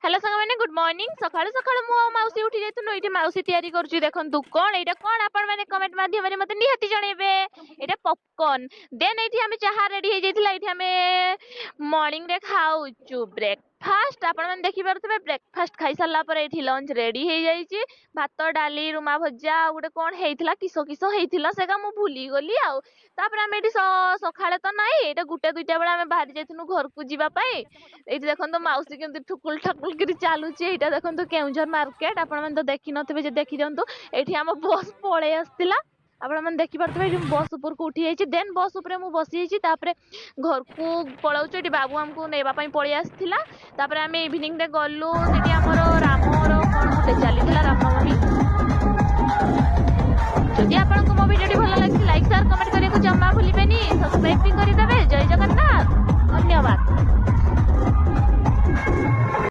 Hello संग मैंने good morning सकाळु सकाळु मो माउसी उठी जाइतु एठी माउसी तैयारी करछु देखंतु कोन एटा कोन आपण माने कमेंट माध्यम रे मते निहाती जणेबे एटा पॉपकॉर्न देन एठी हमें चाहा रेडी हे जाइतिला एठी हमें मॉर्निंग रे खाउछु ब्रेकफास्ट आपण माने देखि परतबे ब्रेकफास्ट खाई सारला पर एठी लंच रेडी हे जाइछि भात डाली रुमा भज्जा गुटे कोन हेइतिला किसो किसो हेइतिला सेगा मु भूली गली आउ तापर हमें एठी सखाळे त नाही एटा गुटे दुइटा बेला हमें बाहर जाइतनु घर को जीवा पई एठी देखंतु माउसी केमति ठुकुल ठाकुल करी चालुची एटा देखंतु केउंझर मार्केट आपण माने तो देखि नथिबे जे देखि जंतु एठी हम बस पळे आस्तिला आपण माने देखि परतबे एठी बस ऊपर को उठी जाइछि देन बस ऊपर मु बसी जाइछि तापरे घर को पळाउछु एठी बाबू हमको नेबा पई पळे आस्तिला तापरे हमें इवनिंग रे गल्लु सेठी हमरो रामरो कोन गुटे चलीतिला रामनवमी जदि आपनको मो वीडियो भल लागिछि लाइक शेयर कमेंट करिएको जम्मा भूलिबेनी सब्सक्राइब भी करि देबे जय जगन्नाथ धन्यवाद।